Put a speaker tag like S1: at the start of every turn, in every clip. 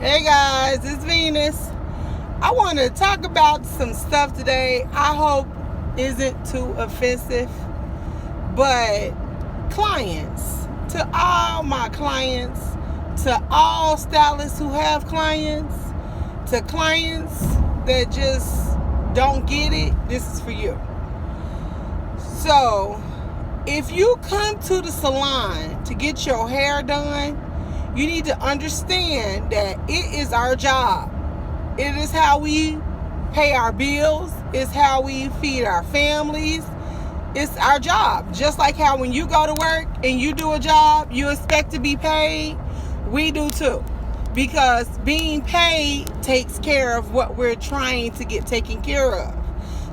S1: Hey guys, it's Venus. I want to talk about some stuff today. I hope isn't too offensive, but clients, to all my clients, to all stylists who have clients, to clients that just don't get it, this is for you. So, if you come to the salon to get your hair done, you need to understand that it is our job. It is how we pay our bills. It's how we feed our families. It's our job. Just like how when you go to work and you do a job, you expect to be paid. We do too. Because being paid takes care of what we're trying to get taken care of.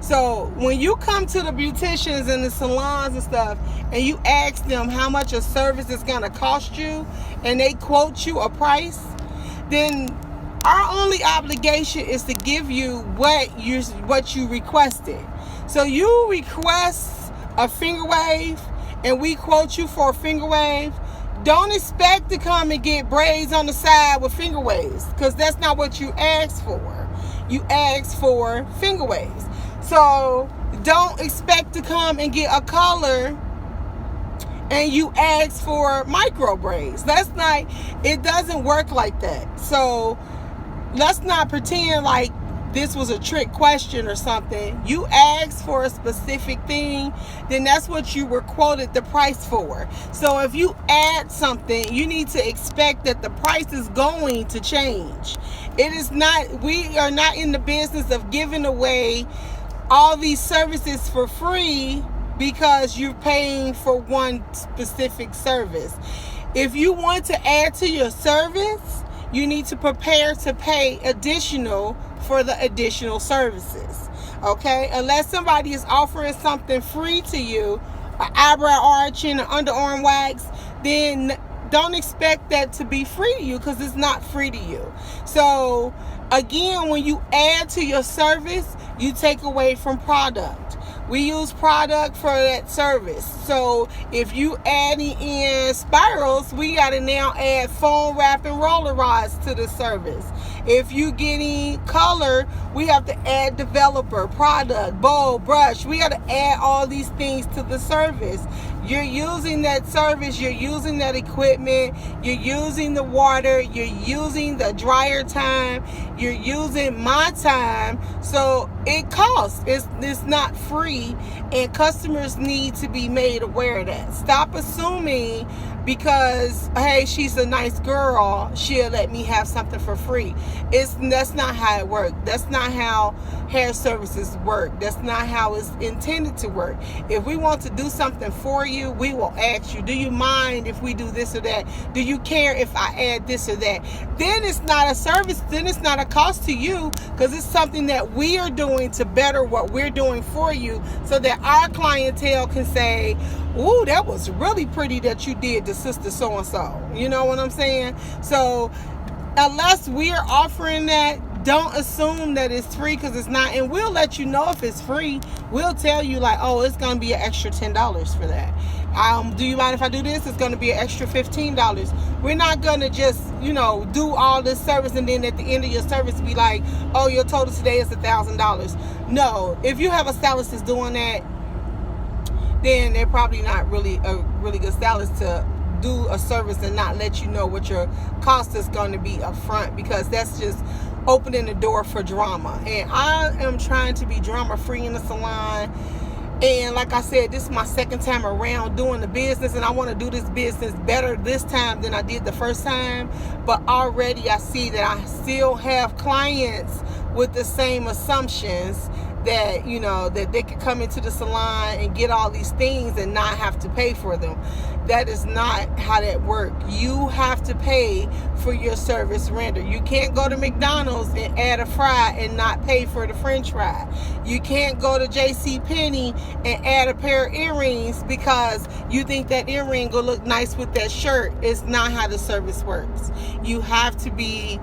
S1: So when you come to the beauticians and the salons and stuff and you ask them how much a service is going to cost you and they quote you a price, then our only obligation is to give you what you requested. So you request a finger wave and we quote you for a finger wave. Don't expect to come and get braids on the side with finger waves, because that's not what you asked for. You asked for finger waves. So don't expect to come and get a color and you ask for micro braids. It doesn't work like that. So let's not pretend like this was a trick question or something. You asked for a specific thing, then that's what you were quoted the price for. So if you add something, you need to expect that the price is going to change. We are not in the business of giving away all these services for free because you're paying for one specific service. If you want to add to your service, you need to prepare to pay additional for the additional services. Okay? Unless somebody is offering something free to you, an eyebrow arching, an underarm wax, then don't expect that to be free to you, because it's not free to you. So again, when you add to your service, you take away from product. We use product for that service. So if you adding in spirals, we got to now add foam wrap and roller rods to the service. If you getting color, we have to add developer, product, bowl, brush. We got to add all these things to the service. You're using that service, you're using that equipment, you're using the water, you're using the dryer time, you're using my time. So it costs. It's not free, and customers need to be made aware of that. Stop assuming because, hey, she's a nice girl, she'll let me have something for free. That's not how it works. That's not how hair services work. That's not how it's intended to work. If we want to do something for you, we will ask you, do you mind if we do this or that? Do you care if I add this or that? Then it's not a service. Then it's not a cost to you, because it's something that we are doing to better what we're doing for you, so that our clientele can say, ooh, that was really pretty that you did to sister so-and-so. You know what I'm saying? So unless we're offering that, don't assume that it's free, because it's not. And we'll let you know if it's free. We'll tell you like, oh, it's going to be an extra $10 for that. Do you mind if I do this? It's going to be an extra $15. We're not going to just, do all this service and then at the end of your service be like, oh, your total today is $1,000. No, if you have a stylist that's doing that, then they're probably not really a really good stylist to do a service and not let you know what your cost is going to be up front, because that's just opening the door for drama. And I am trying to be drama free in the salon. And like I said, this is my second time around doing the business, and I want to do this business better this time than I did the first time. But already I see that I still have clients with the same assumptions that, that they could come into the salon and get all these things and not have to pay for them. That is not how that works. You have to pay for your service rendered. You can't go to McDonald's and add a fry and not pay for the French fry. You can't go to JCPenney and add a pair of earrings because you think that earring will look nice with that shirt. It's not how the service works. You have to be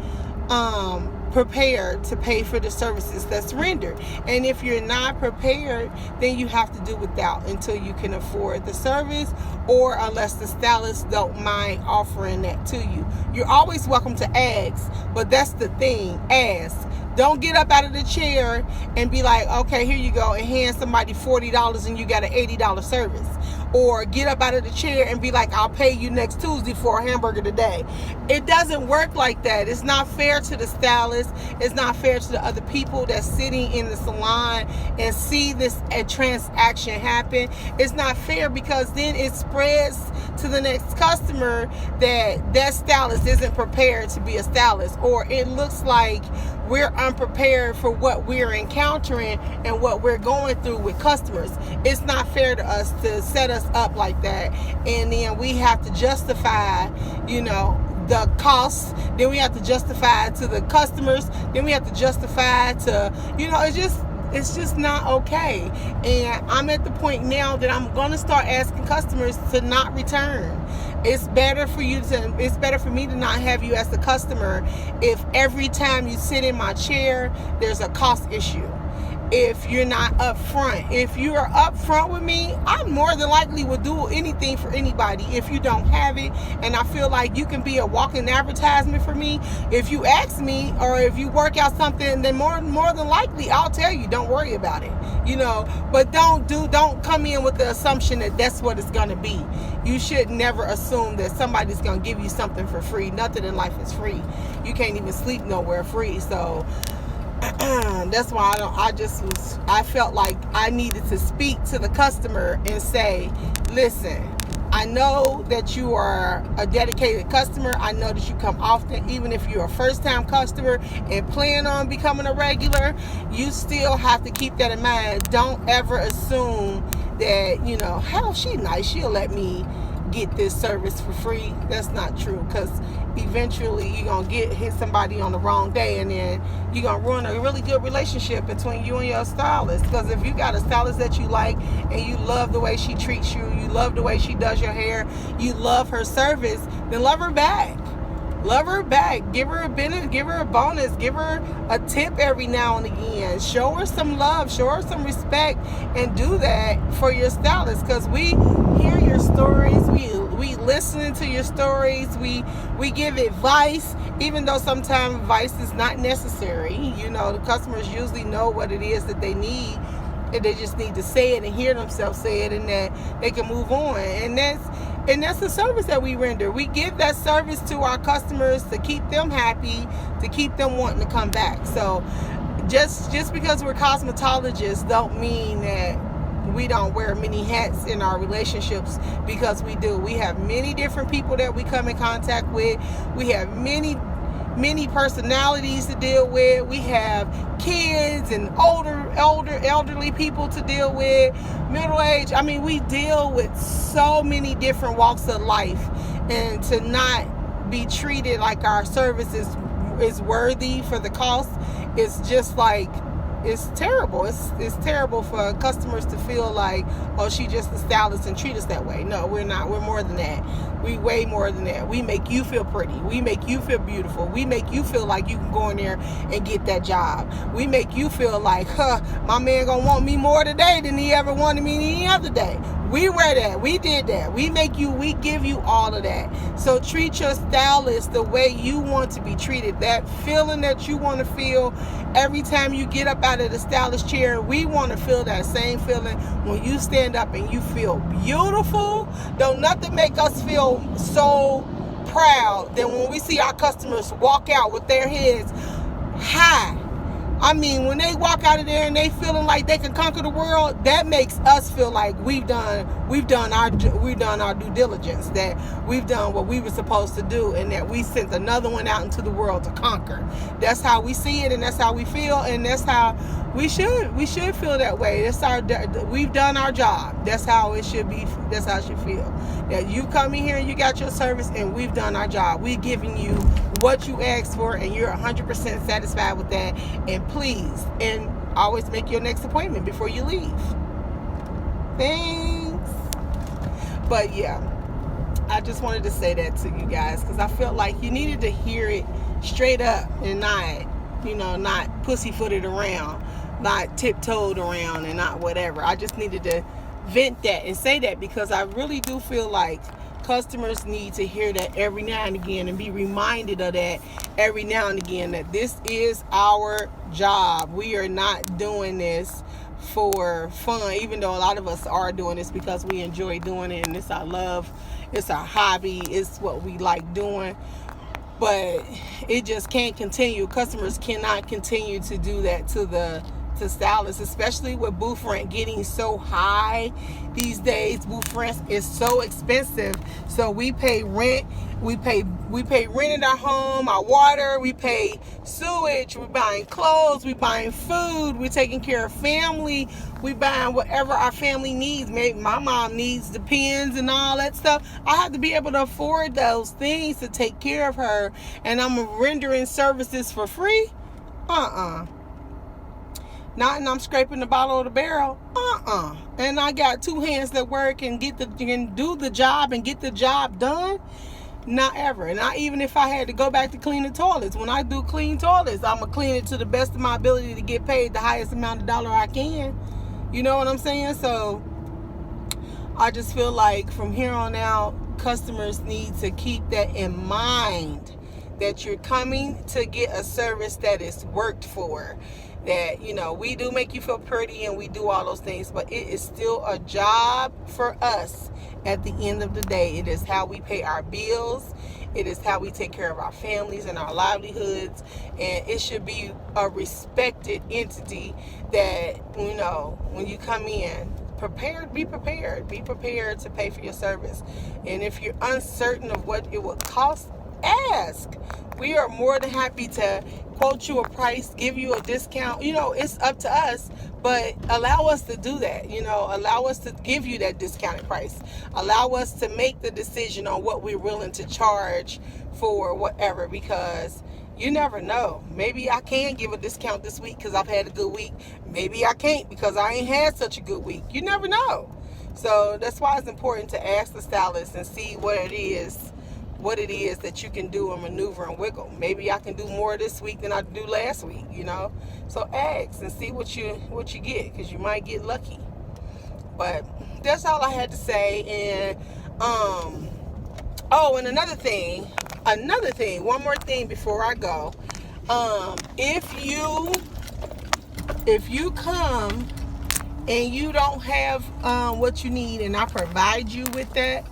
S1: prepared to pay for the services that's rendered. And if you're not prepared, then you have to do without until you can afford the service, or unless the stylist don't mind offering that to you. You're always welcome to ask, but that's the thing, ask. Don't get up out of the chair and be like, okay, here you go, and hand somebody $40 and you got an $80 service. Or get up out of the chair and be like, I'll pay you next Tuesday for a hamburger today. It doesn't work like that. It's not fair to the stylist. It's not fair to the other people that's sitting in the salon and see this transaction happen. It's not fair, because then it spreads to the next customer that stylist isn't prepared to be a stylist, or it looks like we're unprepared for what we're encountering and what we're going through with customers. It's not fair to us to set us up like that, and then we have to justify, the costs. Then we have to justify to the customers. Then we have to justify to, it's just not okay. And I'm at the point now that I'm going to start asking customers to not return. It's better for me to not have you as the customer if every time you sit in my chair, there's a cost issue. If you're not upfront. If you are upfront with me, I more than likely will do anything for anybody. If you don't have it, and I feel like you can be a walking advertisement for me, if you ask me, or if you work out something, then more than likely I'll tell you, don't worry about it. But don't come in with the assumption that that's what it's gonna be. You should never assume that somebody's gonna give you something for free. Nothing in life is free. You can't even sleep nowhere free. So that's why I felt like I needed to speak to the customer and say, listen, I know that you are a dedicated customer. I know that you come often. Even if you're a first-time customer and plan on becoming a regular, you still have to keep that in mind. Don't ever assume that, hell, she nice, she'll let me get this service for free. That's not true, because eventually you're going to hit somebody on the wrong day, and then you're going to ruin a really good relationship between you and your stylist. Because if you got a stylist that you like and you love the way she treats you, you love the way she does your hair, you love her service, then love her back. Love her back. Give her a benefit, give her a bonus, give her a tip every now and again. Show her some love, show her some respect, and do that for your stylist, because we hear your stories, we listen to your stories, we give advice, even though sometimes advice is not necessary. The customers usually know what it is that they need, and they just need to say it and hear themselves say it, and that they can move on. And that's the service that we render. We give that service to our customers to keep them happy, to keep them wanting to come back. So just because we're cosmetologists don't mean that we don't wear many hats in our relationships, because we do. We have many different people that we come in contact with. We have many personalities to deal with. We have kids and elderly people to deal with, middle age. I mean, we deal with so many different walks of life, and to not be treated like our service is worthy for the cost is just like, it's terrible. It's terrible for customers to feel like, oh, she just a stylist and treat us that way. No, we're not. We're more than that. We way more than that. We make you feel pretty. We make you feel beautiful. We make you feel like you can go in there and get that job. We make you feel like, my man gonna want me more today than he ever wanted me any other day. We wear that. We did that. We give you all of that. So treat your stylist the way you want to be treated. That feeling that you want to feel every time you get up out of the stylist chair, we want to feel that same feeling when you stand up and you feel beautiful. Don't nothing make us feel so proud than when we see our customers walk out with their heads high. I mean, when they walk out of there and they feeling like they can conquer the world, that makes us feel like we've done our due diligence, that we've done what we were supposed to do, and that we sent another one out into the world to conquer. That's how we see it, and that's how we feel, and that's how we should feel that way. We've done our job. That's how it should be. That's how it should feel. That you come in here and you got your service, and we've done our job. We're giving you what you asked for, and you're 100% satisfied with that. And please, and always make your next appointment before you leave. Thanks. But yeah, I just wanted to say that to you guys, because I felt like you needed to hear it straight up and not not pussyfooted around, not tiptoed around, and not whatever. I just needed to vent that and say that, because I really do feel like customers need to hear that every now and again, and be reminded of that every now and again, that this is our job. We are not doing this for fun, even though a lot of us are doing this because we enjoy doing it, and it's our love, it's our hobby, it's what we like doing. But it just can't continue. Customers cannot continue to do that to stylists, especially with booth rent getting so high these days. Booth rent is so expensive. So we pay rent, we pay rent in our home, our water, we pay sewage, we're buying clothes, we're buying food, we're taking care of family, we buying whatever our family needs. Maybe my mom needs the pens and all that stuff. I have to be able to afford those things to take care of her, and I'm rendering services for free? Not, and I'm scraping the bottom of the barrel. And I got two hands that work and can do the job and get the job done. Not ever. And not even if I had to go back to clean the toilets. When I do clean toilets, I'm gonna clean it to the best of my ability to get paid the highest amount of dollar I can. You know what I'm saying? So I just feel like from here on out, customers need to keep that in mind, that you're coming to get a service that is worked for. That, we do make you feel pretty and we do all those things, but it is still a job for us at the end of the day. It is how we pay our bills. It is how we take care of our families and our livelihoods. And it should be a respected entity that, when you come in, be prepared to pay for your service. And if you're uncertain of what it would cost, ask. We are more than happy to quote you a price, give you a discount. It's up to us, but allow us to do that. Allow us to give you that discounted price. Allow us to make the decision on what we're willing to charge for whatever, because you never know. Maybe I can give a discount this week because I've had a good week. Maybe I can't because I ain't had such a good week. You never know. So that's why it's important to ask the stylist and see what it is that you can do and maneuver and wiggle. Maybe I can do more this week than I do last week, So ask and see what you get, because you might get lucky. But that's all I had to say. And and another thing, one more thing before I go. If you come and you don't have what you need, and I provide you with that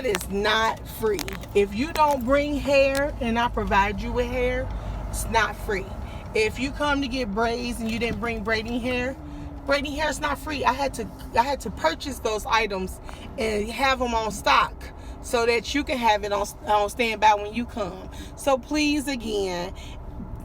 S1: is not free. If you don't bring hair and I provide you with hair, it's not free. If you come to get braids and you didn't bring braiding hair is not free. I had to purchase those items and have them on stock so that you can have it on standby when you come. So please, again,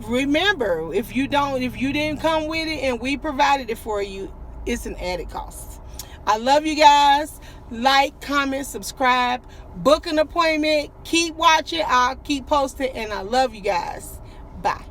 S1: remember, if you didn't come with it and we provided it for you, it's an added cost. I love you guys. Like, comment, subscribe, book an appointment, keep watching. I'll keep posting, and I love you guys. Bye.